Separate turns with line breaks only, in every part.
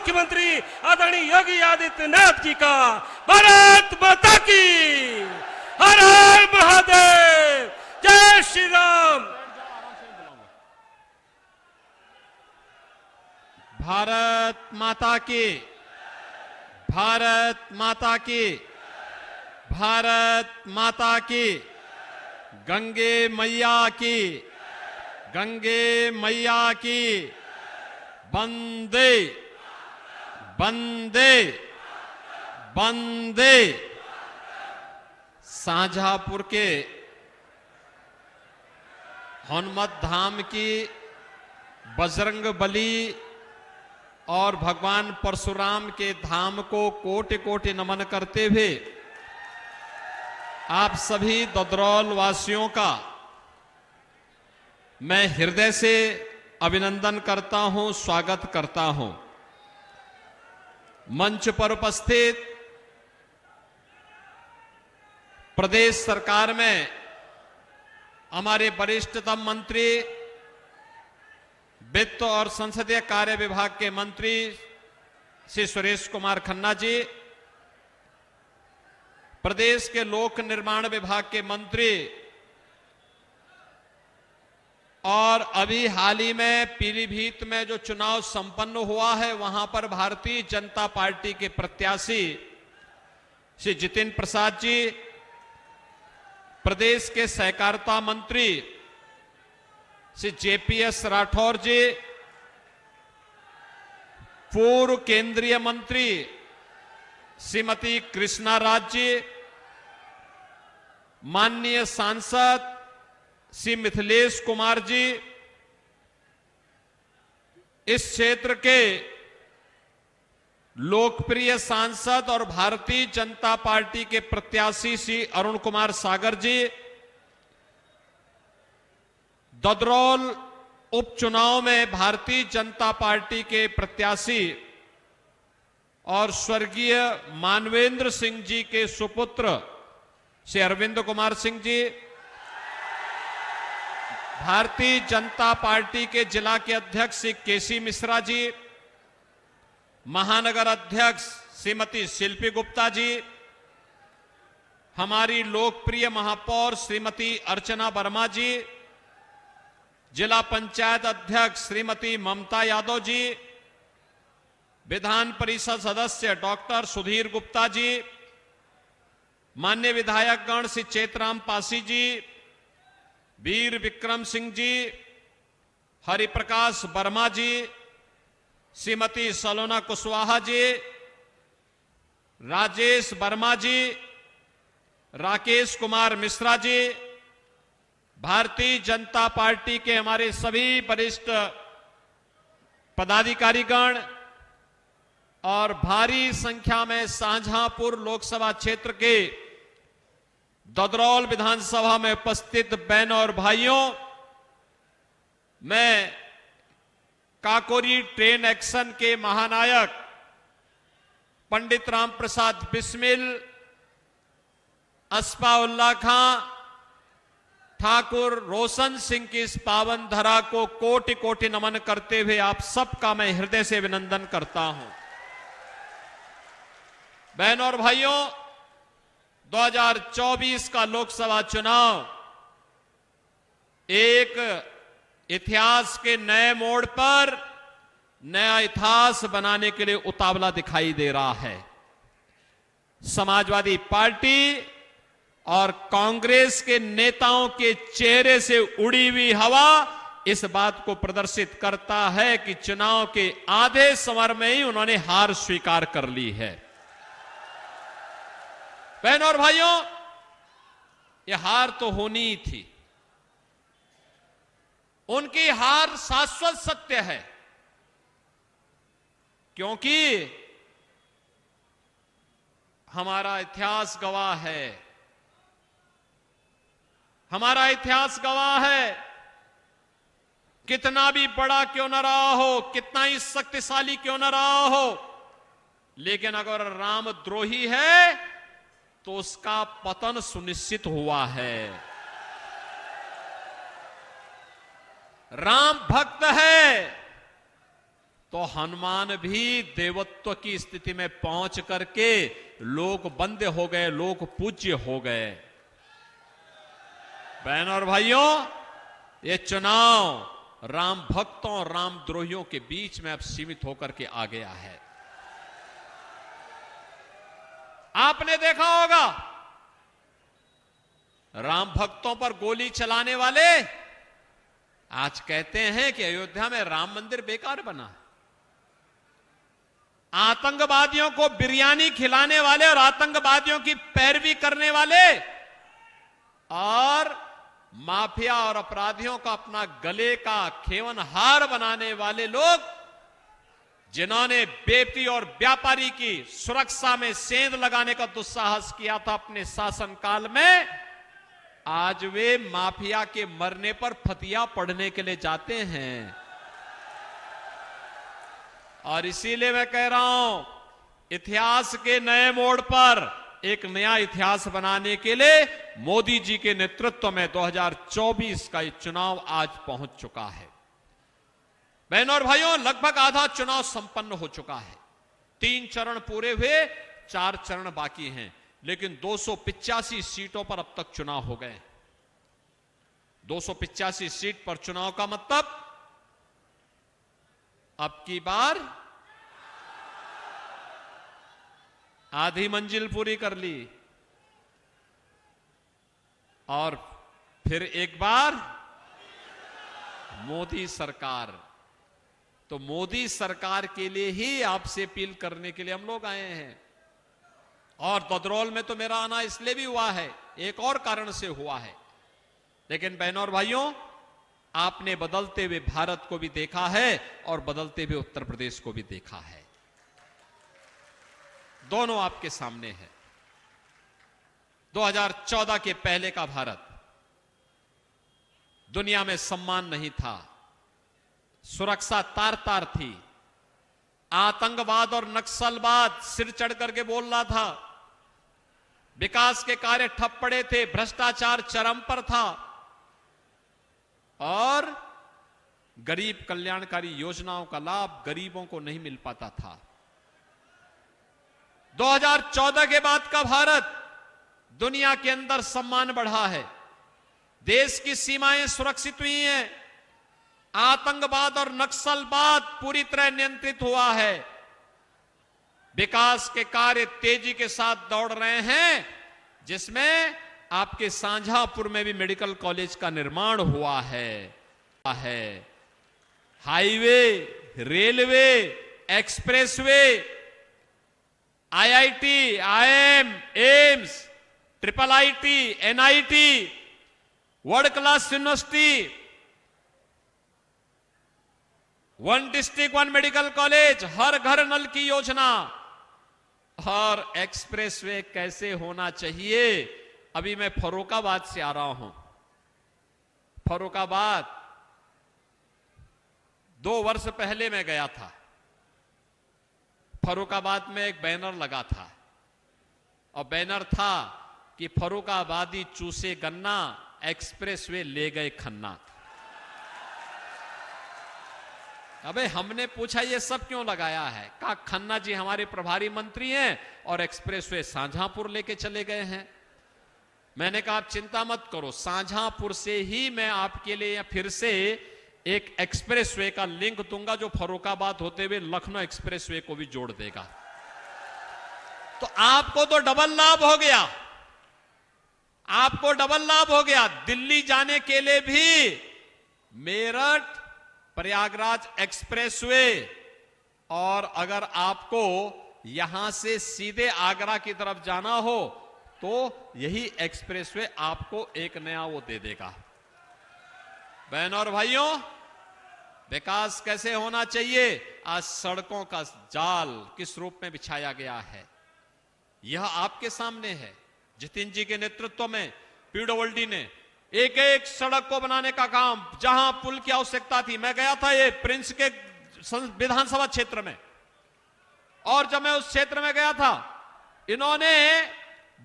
मुख्यमंत्री आदरणीय योगी आदित्यनाथ जी का। भारत माता की, हर हर महादेव, जय श्री राम।
भारत माता की, भारत माता की, भारत माता की, गंगे मैया की, गंगे मैया की, वंदे वंदे वंदे। शाहजहांपुर के हनुमत धाम की बजरंग बली और भगवान परशुराम के धाम को कोटि कोटि नमन करते हुए आप सभी ददरौल वासियों का मैं हृदय से अभिनंदन करता हूं, स्वागत करता हूं। मंच पर उपस्थित प्रदेश सरकार में हमारे वरिष्ठतम मंत्री, वित्त और संसदीय कार्य विभाग के मंत्री श्री सुरेश कुमार खन्ना जी, प्रदेश के लोक निर्माण विभाग के मंत्री और अभी हाल ही में पीलीभीत में जो चुनाव संपन्न हुआ है वहां पर भारतीय जनता पार्टी के प्रत्याशी श्री जितिन प्रसाद जी, प्रदेश के सहकारिता मंत्री श्री जेपीएस राठौर जी, पूर्व केंद्रीय मंत्री श्रीमती कृष्णा राज जी, माननीय सांसद श्री मिथिलेश कुमार जी, इस क्षेत्र के लोकप्रिय सांसद और भारतीय जनता पार्टी के प्रत्याशी श्री अरुण कुमार सागर जी, ददरौल उपचुनाव में भारतीय जनता पार्टी के प्रत्याशी और स्वर्गीय मानवेंद्र सिंह जी के सुपुत्र श्री अरविंद कुमार सिंह जी, भारतीय जनता पार्टी के जिला के अध्यक्ष श्री केसी मिश्रा जी, महानगर अध्यक्ष श्रीमती शिल्पी गुप्ता जी, हमारी लोकप्रिय महापौर श्रीमती अर्चना वर्मा जी, जिला पंचायत अध्यक्ष श्रीमती ममता यादव जी, विधान परिषद सदस्य डॉक्टर सुधीर गुप्ता जी, माननीय विधायकगण श्री चेतराम पासी जी, वीर विक्रम सिंह जी, हरिप्रकाश वर्मा जी, श्रीमती सलोना कुशवाहा जी, राजेश वर्मा जी, राकेश कुमार मिश्रा जी, भारतीय जनता पार्टी के हमारे सभी वरिष्ठ पदाधिकारीगण और भारी संख्या में शाहजहांपुर लोकसभा क्षेत्र के ददरौल विधानसभा में उपस्थित बहनों और भाइयों, मैं काकोरी ट्रेन एक्शन के महानायक पंडित राम प्रसाद बिस्मिल, अस्फाउल्लाह खां, ठाकुर रोशन सिंह की इस पावन धरा को कोटि कोटि नमन करते हुए आप सबका मैं हृदय से अभिनंदन करता हूं। बहनों और भाइयों, 2024 का लोकसभा चुनाव एक इतिहास के नए मोड़ पर नया इतिहास बनाने के लिए उतावला दिखाई दे रहा है। समाजवादी पार्टी और कांग्रेस के नेताओं के चेहरे से उड़ी हुई हवा इस बात को प्रदर्शित करता है कि चुनाव के आधे समर में ही उन्होंने हार स्वीकार कर ली है। बहनों और भाइयों, यह हार तो होनी ही थी। उनकी हार शाश्वत सत्य है, क्योंकि हमारा इतिहास गवाह है, हमारा इतिहास गवाह है, कितना भी बड़ा क्यों न रहा हो, कितना ही शक्तिशाली क्यों न रहा हो, लेकिन अगर रामद्रोही है तो उसका पतन सुनिश्चित हुआ है। राम भक्त है तो हनुमान भी देवत्व की स्थिति में पहुंच करके लोक बंदे हो गए, लोक पूज्य हो गए। बहनों और भाइयों, ये चुनाव राम भक्तों और राम द्रोहियों के बीच में अब सीमित होकर के आ गया है। आपने देखा होगा, राम भक्तों पर गोली चलाने वाले आज कहते हैं कि अयोध्या में राम मंदिर बेकार बना। आतंकवादियों को बिरयानी खिलाने वाले और आतंकवादियों की पैरवी करने वाले और माफिया और अपराधियों का अपना गले का खेवन हार बनाने वाले लोग, जिन्होंने बेटी और व्यापारी की सुरक्षा में सेंध लगाने का दुस्साहस किया था अपने शासनकाल में, आज वे माफिया के मरने पर फतिया पढ़ने के लिए जाते हैं। और इसीलिए मैं कह रहा हूं, इतिहास के नए मोड़ पर एक नया इतिहास बनाने के लिए मोदी जी के नेतृत्व में 2024 का ये चुनाव आज पहुंच चुका है। बहनों और भाइयों, लगभग आधा चुनाव संपन्न हो चुका है। 3 चरण पूरे हुए, 4 चरण बाकी हैं, लेकिन 285 सीटों पर अब तक चुनाव हो गए। 285 सीट पर चुनाव का मतलब अब की बार आधी मंजिल पूरी कर ली और फिर एक बार मोदी सरकार। तो मोदी सरकार के लिए ही आपसे अपील करने के लिए हम लोग आए हैं। और ददरौल में तो मेरा आना इसलिए भी हुआ है, एक और कारण से हुआ है। लेकिन बहनों और भाइयों, आपने बदलते हुए भारत को भी देखा है और बदलते हुए उत्तर प्रदेश को भी देखा है। दोनों आपके सामने है। 2014 के पहले का भारत, दुनिया में सम्मान नहीं था, सुरक्षा तार तार थी, आतंकवाद और नक्सलवाद सिर चढ़ करके बोल रहा था, विकास के कार्य ठप पड़े थे, भ्रष्टाचार चरम पर था और गरीब कल्याणकारी योजनाओं का लाभ गरीबों को नहीं मिल पाता था। 2014 के बाद का भारत, दुनिया के अंदर सम्मान बढ़ा है, देश की सीमाएं सुरक्षित हुई हैं, आतंकवाद और नक्सलवाद पूरी तरह नियंत्रित हुआ है, विकास के कार्य तेजी के साथ दौड़ रहे हैं, जिसमें आपके शाहजहांपुर में भी मेडिकल कॉलेज का निर्माण हुआ है। Highway, railway, expressway, IIT, IIM, AIIMS, triple IT, NIT, world class university, 1 district 1 medical college, हर घर नल की योजना और एक्सप्रेसवे कैसे होना चाहिए। अभी मैं फर्रुखाबाद से आ रहा हूं। फर्रुखाबाद 2 वर्ष पहले मैं गया था। फर्रुखाबाद में एक बैनर लगा था और बैनर था कि फर्रुखाबादी चूसे गन्ना, एक्सप्रेसवे ले गए खन्ना। अबे हमने पूछा ये सब क्यों लगाया है? कहा खन्ना जी हमारे प्रभारी मंत्री हैं और एक्सप्रेसवे शाहजहांपुर लेके चले गए हैं। मैंने कहा आप चिंता मत करो, शाहजहांपुर से ही मैं आपके लिए फिर से एक एक्सप्रेसवे का लिंक दूंगा जो फर्रुखाबाद होते हुए लखनऊ एक्सप्रेसवे को भी जोड़ देगा। तो आपको तो डबल लाभ हो गया, आपको डबल लाभ हो गया। दिल्ली जाने के लिए भी मेरठ प्रयागराज एक्सप्रेसवे, और अगर आपको यहां से सीधे आगरा की तरफ जाना हो तो यही एक्सप्रेसवे आपको एक नया वो दे देगा। बहनों और भाइयों, विकास कैसे होना चाहिए? आज सड़कों का जाल किस रूप में बिछाया गया है, यह आपके सामने है। जितिन जी के नेतृत्व में पीडब्ल्यूडी ने एक एक सड़क को बनाने का काम, जहां पुल की आवश्यकता थी, मैं गया था ये प्रिंस के विधानसभा क्षेत्र में, और जब मैं उस क्षेत्र में गया था, इन्होंने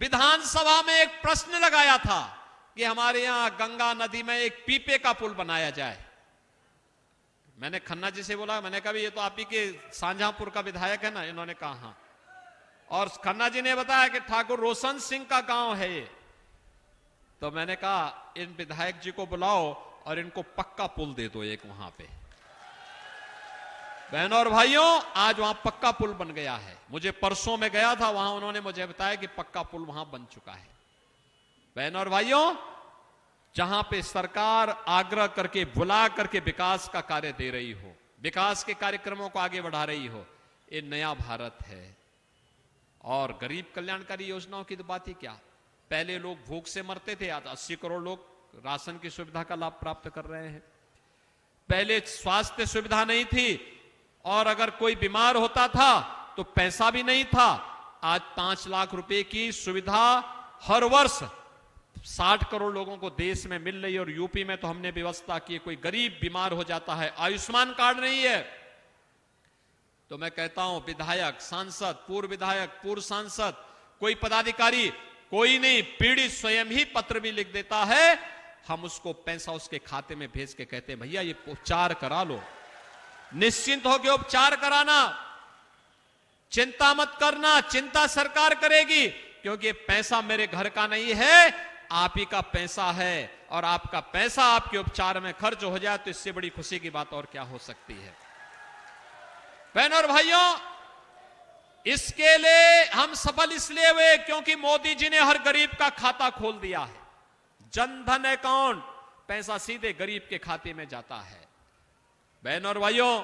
विधानसभा में एक प्रश्न लगाया था कि हमारे यहां गंगा नदी में एक पीपे का पुल बनाया जाए। मैंने खन्ना जी से बोला, मैंने कहा ये तो आप ही के शाहजहांपुर का विधायक है ना? इन्होंने कहा हाँ। और खन्ना जी ने बताया कि ठाकुर रोशन सिंह का गांव है ये। तो मैंने कहा इन विधायक जी को बुलाओ और इनको पक्का पुल दे दो एक वहां पे। बहनों और भाइयों, आज वहां पक्का पुल बन गया है। मुझे परसों में गया था वहां, उन्होंने मुझे बताया कि पक्का पुल वहां बन चुका है। बहनों और भाइयों, जहां पे सरकार आग्रह करके बुला करके विकास का कार्य दे रही हो, विकास के कार्यक्रमों को आगे बढ़ा रही हो, ये नया भारत है। और गरीब कल्याणकारी योजनाओं की तो बात ही क्या। पहले लोग भूख से मरते थे, आज 80 करोड़ लोग राशन की सुविधा का लाभ प्राप्त कर रहे हैं। पहले स्वास्थ्य सुविधा नहीं थी और अगर कोई बीमार होता था तो पैसा भी नहीं था। आज 5 लाख रुपए की सुविधा हर वर्ष 60 करोड़ लोगों को देश में मिल रही है। और यूपी में तो हमने व्यवस्था की, कोई गरीब बीमार हो जाता है, आयुष्मान कार्ड नहीं है तो मैं कहता हूं विधायक, सांसद, पूर्व विधायक, पूर्व सांसद, कोई पदाधिकारी, कोई नहीं, पीड़ित स्वयं ही पत्र भी लिख देता है, हम उसको पैसा उसके खाते में भेज के कहते हैं भैया ये उपचार करा लो, निश्चिंत होकर उपचार कराना, चिंता मत करना, चिंता सरकार करेगी, क्योंकि पैसा मेरे घर का नहीं है, आप ही का पैसा है। और आपका पैसा आपके उपचार में खर्च हो जाए तो इससे बड़ी खुशी की बात और क्या हो सकती है। बहनों और भाइयों, इसके लिए हम सफल इसलिए हुए क्योंकि मोदी जी ने हर गरीब का खाता खोल दिया है। जनधन अकाउंट, पैसा सीधे गरीब के खाते में जाता है। बहनों और भाइयों,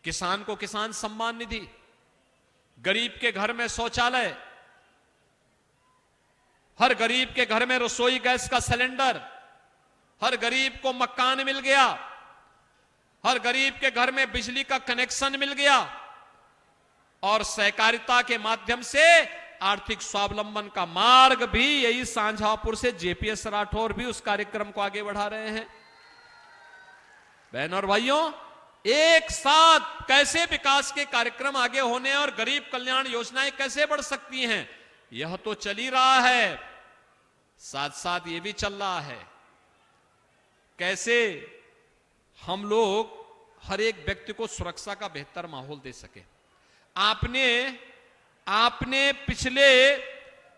किसान को किसान सम्मान निधि, गरीब के घर में शौचालय, हर गरीब के घर में रसोई गैस का सिलेंडर, हर गरीब को मकान मिल गया, हर गरीब के घर में बिजली का कनेक्शन मिल गया। और सहकारिता के माध्यम से आर्थिक स्वावलंबन का मार्ग भी यही शाहजहांपुर से जेपीएस राठौर भी उस कार्यक्रम को आगे बढ़ा रहे हैं। बहनों और भाइयों, एक साथ कैसे विकास के कार्यक्रम आगे होने और गरीब कल्याण योजनाएं कैसे बढ़ सकती हैं, यह तो चल ही रहा है, साथ साथ ये भी चल रहा है कैसे हम लोग हर एक व्यक्ति को सुरक्षा का बेहतर माहौल दे सके। आपने पिछले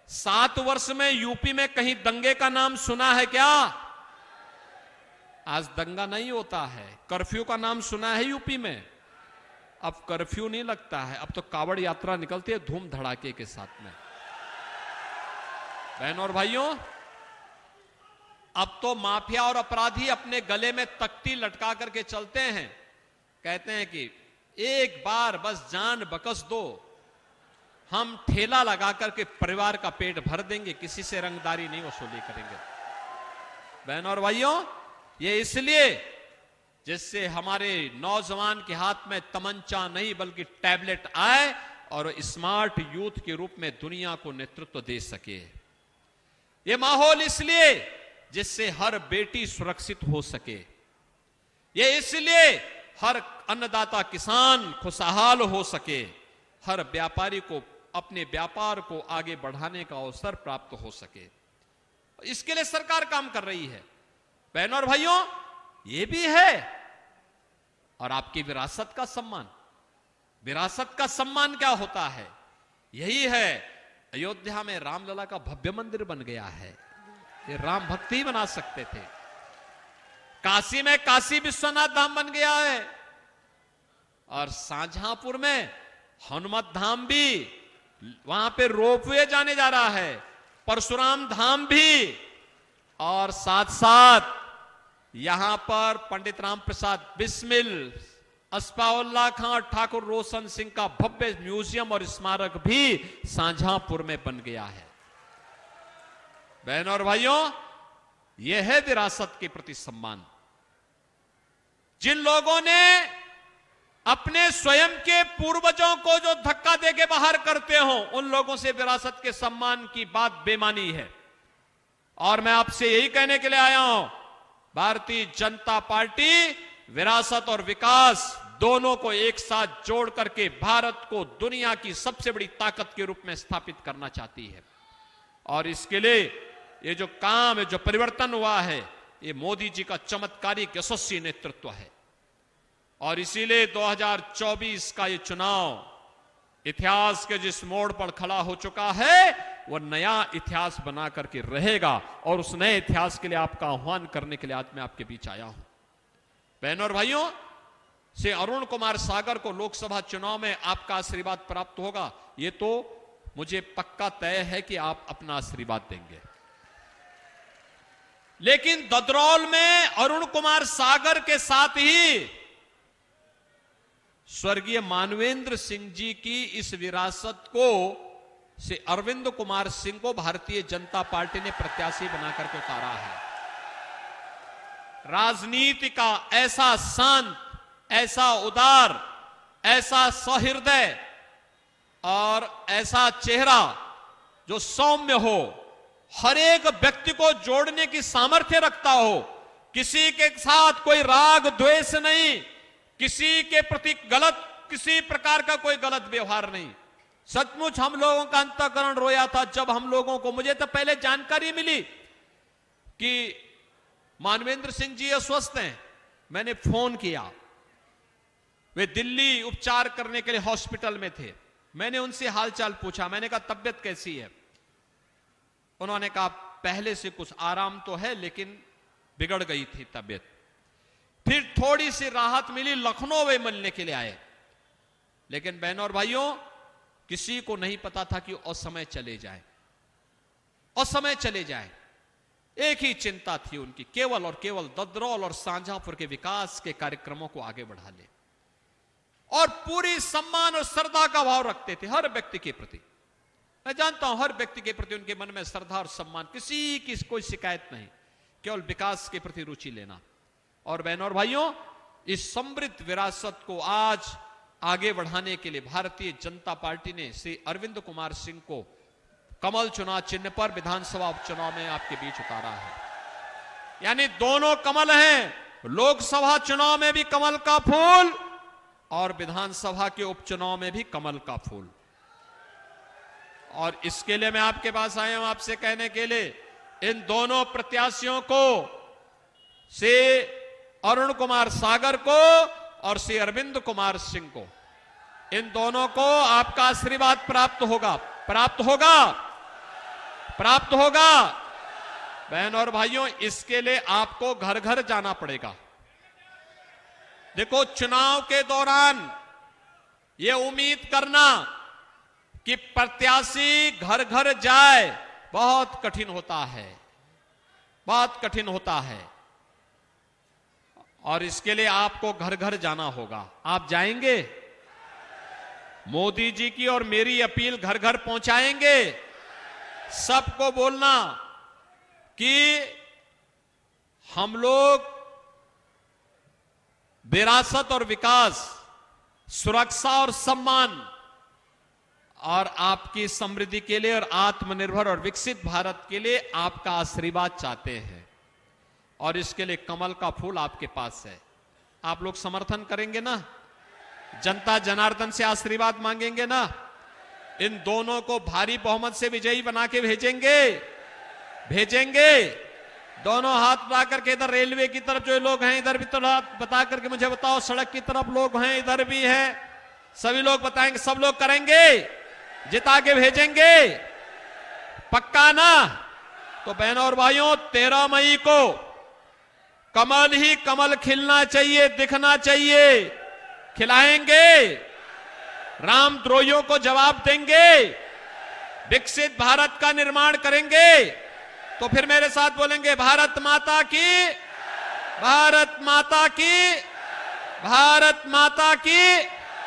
7 वर्ष में यूपी में कहीं दंगे का नाम सुना है क्या? आज दंगा नहीं होता है। कर्फ्यू का नाम सुना है यूपी में? अब कर्फ्यू नहीं लगता है, अब तो कावड़ यात्रा निकलती है धूम धड़ाके के साथ में। बहनों और भाइयों, अब तो माफिया और अपराधी अपने गले में तख्ती लटका करके चलते हैं, कहते हैं कि एक बार बस जान बकस दो, हम ठेला लगा करके परिवार का पेट भर देंगे, किसी से रंगदारी नहीं वसूली करेंगे। बहनों और भाइयों, ये इसलिए जिससे हमारे नौजवान के हाथ में तमंचा नहीं बल्कि टैबलेट आए और स्मार्ट यूथ के रूप में दुनिया को नेतृत्व दे सके। ये माहौल इसलिए जिससे हर बेटी सुरक्षित हो सके, ये इसलिए हर अन्नदाता किसान खुशहाल हो सके, हर व्यापारी को अपने व्यापार को आगे बढ़ाने का अवसर प्राप्त हो सके, इसके लिए सरकार काम कर रही है। बहनों और भाइयों, ये भी है और आपकी विरासत का सम्मान। विरासत का सम्मान क्या होता है? यही है, अयोध्या में रामलला का भव्य मंदिर बन गया है, ये राम भक्ति बना सकते थे। काशी में काशी विश्वनाथ धाम बन गया है और शाहजहांपुर में हनुमत धाम भी, वहां पे रोपवे जाने जा रहा है, परशुराम धाम भी, और साथ साथ यहां पर पंडित राम प्रसाद बिस्मिल, अस्फाउल्लाह खां, ठाकुर रोशन सिंह का भव्य म्यूजियम और स्मारक भी शाहजहांपुर में बन गया है। बहनों और भाइयों, यह है विरासत के प्रति सम्मान। जिन लोगों ने अपने स्वयं के पूर्वजों को जो धक्का देके बाहर करते हो, उन लोगों से विरासत के सम्मान की बात बेमानी है। और मैं आपसे यही कहने के लिए आया हूं, भारतीय जनता पार्टी विरासत और विकास दोनों को एक साथ जोड़ करके भारत को दुनिया की सबसे बड़ी ताकत के रूप में स्थापित करना चाहती है। और इसके लिए ये जो काम है, जो परिवर्तन हुआ है, ये मोदी जी का चमत्कारिक यशस्वी नेतृत्व है। और इसीलिए 2024 का ये चुनाव इतिहास के जिस मोड़ पर खड़ा हो चुका है वह नया इतिहास बना करके रहेगा। और उस नए इतिहास के लिए आपका आह्वान करने के लिए आज मैं आपके बीच आया हूं। बहनों और भाइयों, से अरुण कुमार सागर को लोकसभा चुनाव में आपका आशीर्वाद प्राप्त होगा, यह तो मुझे पक्का तय है कि आप अपना आशीर्वाद देंगे। लेकिन ददरौल में अरुण कुमार सागर के साथ ही स्वर्गीय मानवेंद्र सिंह जी की इस विरासत को से अरविंद कुमार सिंह को भारतीय जनता पार्टी ने प्रत्याशी बनाकर के उतारा है। राजनीति का ऐसा शांत, ऐसा उदार, ऐसा सहृदय और ऐसा चेहरा जो सौम्य हो, हर एक व्यक्ति को जोड़ने की सामर्थ्य रखता हो, किसी के साथ कोई राग द्वेष नहीं, किसी के प्रति किसी प्रकार का कोई गलत व्यवहार नहीं। सचमुच हम लोगों का अंतःकरण रोया था जब हम लोगों को, मुझे तो पहले जानकारी मिली कि मानवेंद्र सिंह जी अस्वस्थ हैं। मैंने फोन किया, वे दिल्ली उपचार करने के लिए हॉस्पिटल में थे। मैंने उनसे हालचाल पूछा, मैंने कहा तबियत कैसी है? उन्होंने कहा पहले से कुछ आराम तो है लेकिन बिगड़ गई थी तबियत। फिर थोड़ी सी राहत मिली, लखनऊ वे मिलने के लिए आए। लेकिन बहनों और भाइयों, किसी को नहीं पता था कि असमय चले जाए, असमय चले जाए। एक ही चिंता थी उनकी, केवल और केवल ददरौल और शाहजहांपुर के विकास के कार्यक्रमों को आगे बढ़ा ले। और पूरी सम्मान और श्रद्धा का भाव रखते थे हर व्यक्ति के प्रति। मैं जानता हूं हर व्यक्ति के प्रति उनके मन में श्रद्धा और सम्मान, किसी की कोई शिकायत नहीं, केवल विकास के प्रति रुचि लेना। और बहनों और भाइयों, इस समृद्ध विरासत को आज आगे बढ़ाने के लिए भारतीय जनता पार्टी ने श्री अरविंद कुमार सिंह को कमल चुनाव चिन्ह पर विधानसभा उपचुनाव में आपके बीच उतारा है। यानी दोनों कमल हैं, लोकसभा चुनाव में भी कमल का फूल और विधानसभा के उपचुनाव में भी कमल का फूल। और इसके लिए मैं आपके पास आया हूं आपसे कहने के लिए, इन दोनों प्रत्याशियों को, से अरुण कुमार सागर को और श्री अरविंद कुमार सिंह को, इन दोनों को आपका आशीर्वाद प्राप्त होगा, प्राप्त होगा, प्राप्त होगा। बहन और भाइयों, इसके लिए आपको घर घर जाना पड़ेगा। देखो, चुनाव के दौरान यह उम्मीद करना कि प्रत्याशी घर घर जाए बहुत कठिन होता है, बहुत कठिन होता है। और इसके लिए आपको घर घर जाना होगा। आप जाएंगे? मोदी जी की और मेरी अपील घर घर पहुंचाएंगे। सबको बोलना कि हम लोग विरासत और विकास, सुरक्षा और सम्मान और आपकी समृद्धि के लिए और आत्मनिर्भर और विकसित भारत के लिए आपका आशीर्वाद चाहते हैं। और इसके लिए कमल का फूल आपके पास है। आप लोग समर्थन करेंगे ना? जनता जनार्दन से आशीर्वाद मांगेंगे ना? इन दोनों को भारी बहुमत से विजयी बना के भेजेंगे, भेजेंगे। दोनों हाथ उठा करके, इधर रेलवे की तरफ जो लोग हैं इधर भी थोड़ा बता करके मुझे बताओ, सड़क की तरफ लोग हैं इधर भी हैं, सभी लोग बताएंगे, सब लोग करेंगे, जिता के भेजेंगे, पक्का ना? तो बहनों और भाइयों, 13 मई को कमल ही कमल खिलना चाहिए, दिखना चाहिए। खिलाएंगे, रामद्रोहियों को जवाब देंगे, विकसित भारत का निर्माण करेंगे। तो फिर मेरे साथ बोलेंगे, भारत माता की, भारत माता की, भारत माता की।